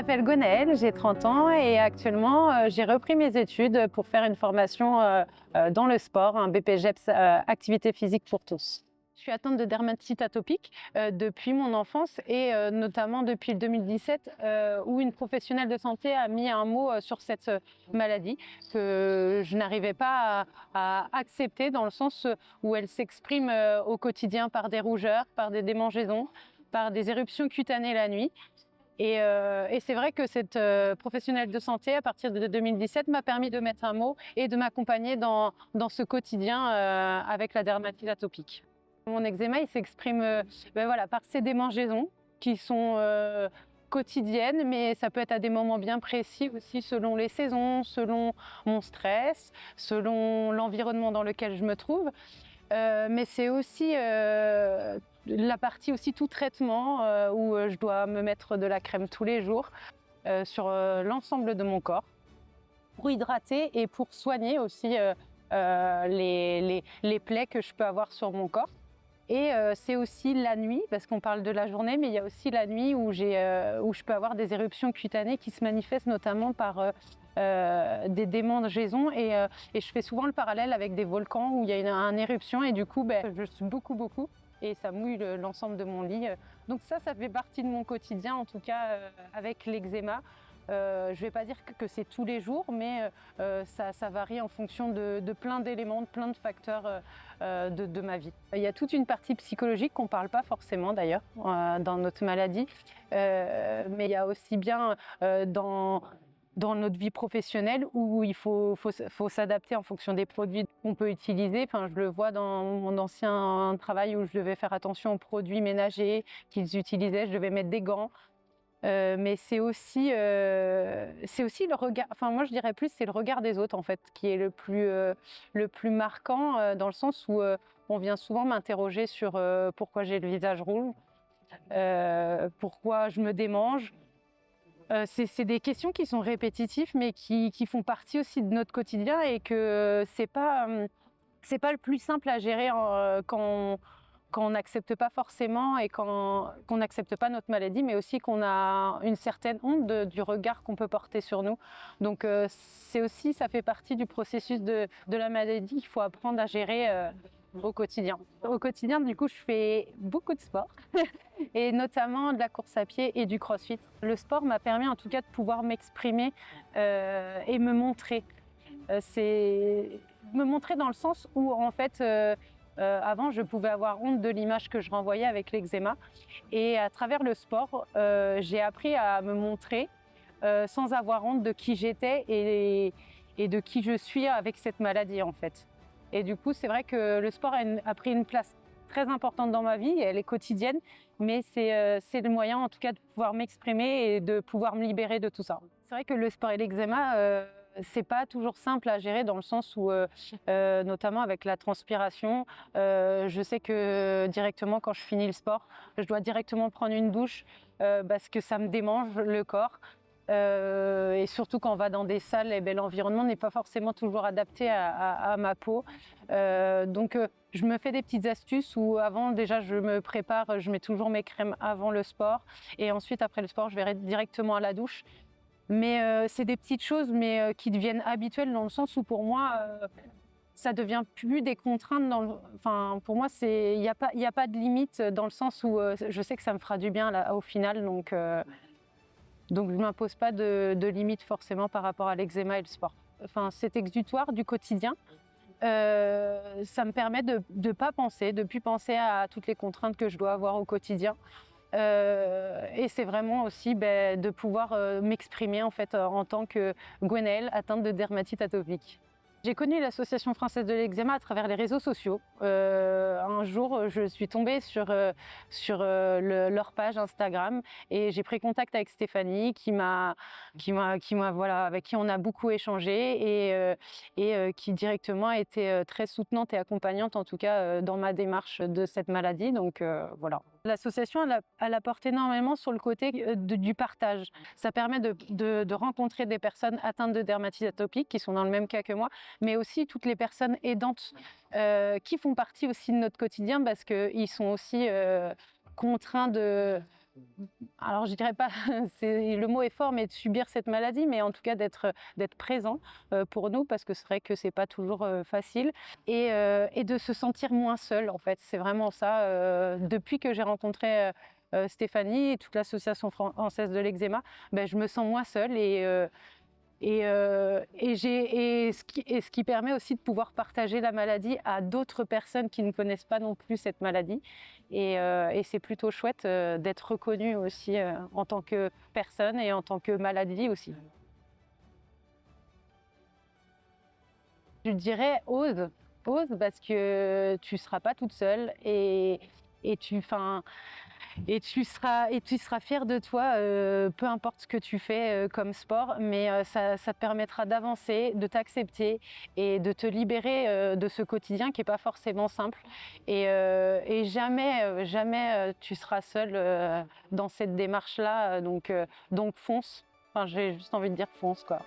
m'appelle Gwenaëlle, j'ai 30 ans et actuellement j'ai repris mes études pour faire une formation dans le sport, un BPGEPS activité physique pour tous. Je suis atteinte de dermatite atopique depuis mon enfance et notamment depuis 2017 où une professionnelle de santé a mis un mot sur cette maladie que je n'arrivais pas à accepter, dans le sens où elle s'exprime au quotidien par des rougeurs, par des démangeaisons, par des éruptions cutanées la nuit. Et c'est vrai que cette professionnelle de santé, à partir de 2017, m'a permis de mettre un mot et de m'accompagner dans ce quotidien avec la dermatite atopique. Mon eczéma, il s'exprime voilà, par ces démangeaisons qui sont quotidiennes, mais ça peut être à des moments bien précis aussi, selon les saisons, selon mon stress, selon l'environnement dans lequel je me trouve. Mais c'est aussi la partie aussi tout traitement où je dois me mettre de la crème tous les jours sur l'ensemble de mon corps pour hydrater et pour soigner aussi les plaies que je peux avoir sur mon corps. Et c'est aussi la nuit, parce qu'on parle de la journée, mais il y a aussi la nuit où je peux avoir des éruptions cutanées qui se manifestent notamment par des démangeaisons. Et je fais souvent le parallèle avec des volcans où il y a une éruption et du coup, je sue beaucoup et ça mouille l'ensemble de mon lit. Donc ça fait partie de mon quotidien, en tout cas avec l'eczéma. Je ne vais pas dire que c'est tous les jours, mais ça varie en fonction de plein d'éléments, de plein de facteurs de ma vie. Il y a toute une partie psychologique qu'on ne parle pas forcément d'ailleurs dans notre maladie, mais il y a aussi bien dans notre vie professionnelle où il faut s'adapter en fonction des produits qu'on peut utiliser. Enfin, je le vois dans mon ancien travail où je devais faire attention aux produits ménagers qu'ils utilisaient, je devais mettre des gants. Mais c'est aussi le regard, enfin moi je dirais plus c'est le regard des autres en fait qui est le plus marquant dans le sens où on vient souvent m'interroger sur pourquoi j'ai le visage rouge, pourquoi je me démange. C'est des questions qui sont répétitives mais qui font partie aussi de notre quotidien et que c'est pas le plus simple à gérer quand on n'accepte pas forcément et qu'on n'accepte pas notre maladie, mais aussi qu'on a une certaine honte du regard qu'on peut porter sur nous. Donc ça fait partie du processus de la maladie qu'il faut apprendre à gérer au quotidien. Au quotidien, du coup, je fais beaucoup de sport et notamment de la course à pied et du crossfit. Le sport m'a permis en tout cas de pouvoir m'exprimer et me montrer. C'est me montrer dans le sens où en fait avant je pouvais avoir honte de l'image que je renvoyais avec l'eczéma et à travers le sport j'ai appris à me montrer sans avoir honte de qui j'étais et de qui je suis avec cette maladie en fait. Et du coup c'est vrai que le sport a pris une place très importante dans ma vie, elle est quotidienne, mais c'est le moyen en tout cas de pouvoir m'exprimer et de pouvoir me libérer de tout ça. C'est vrai que le sport et l'eczéma c'est pas toujours simple à gérer dans le sens où, notamment avec la transpiration, je sais que directement quand je finis le sport, je dois directement prendre une douche parce que ça me démange le corps. Et surtout quand on va dans des salles, l'environnement n'est pas forcément toujours adapté à ma peau. Donc je me fais des petites astuces où avant déjà je me prépare, je mets toujours mes crèmes avant le sport et ensuite après le sport je vais directement à la douche. Mais c'est des petites choses mais qui deviennent habituelles dans le sens où pour moi ça devient plus des contraintes. Enfin, pour moi il n'y a pas de limite dans le sens où je sais que ça me fera du bien là, au final. Donc je ne m'impose pas de limite forcément par rapport à l'eczéma et le sport. Enfin, cet exutoire du quotidien, ça me permet de ne pas penser, de ne plus penser à toutes les contraintes que je dois avoir au quotidien. Et c'est vraiment aussi de pouvoir m'exprimer en fait en tant que Gwenaëlle atteinte de dermatite atopique. J'ai connu l'Association française de l'eczéma à travers les réseaux sociaux. Un jour, je suis tombée sur leur page Instagram et j'ai pris contact avec Stéphanie voilà, avec qui on a beaucoup échangé et qui directement a été très soutenante et accompagnante en tout cas dans ma démarche de cette maladie. Donc voilà. L'association elle apporte énormément sur le côté du partage. Ça permet de rencontrer des personnes atteintes de dermatite atopique qui sont dans le même cas que moi, mais aussi toutes les personnes aidantes qui font partie aussi de notre quotidien parce qu'ils sont aussi contraints Alors je dirais pas, le mot est fort, mais de subir cette maladie, mais en tout cas d'être présent pour nous, parce que c'est vrai que c'est pas toujours facile, et de se sentir moins seul en fait. C'est vraiment ça. Depuis que j'ai rencontré Stéphanie et toute l'association française de l'eczéma, ben, je me sens moins seule ce qui permet aussi de pouvoir partager la maladie à d'autres personnes qui ne connaissent pas non plus cette maladie. Et c'est plutôt chouette d'être reconnue aussi en tant que personne et en tant que maladie aussi. Je dirais ose, ose parce que tu ne seras pas toute seule et tu, 'fin, et tu seras fière de toi, peu importe ce que tu fais comme sport, mais ça te permettra d'avancer, de t'accepter et de te libérer de ce quotidien qui n'est pas forcément simple. Et jamais, jamais tu seras seule dans cette démarche-là, donc fonce. Enfin, j'ai juste envie de dire fonce, quoi.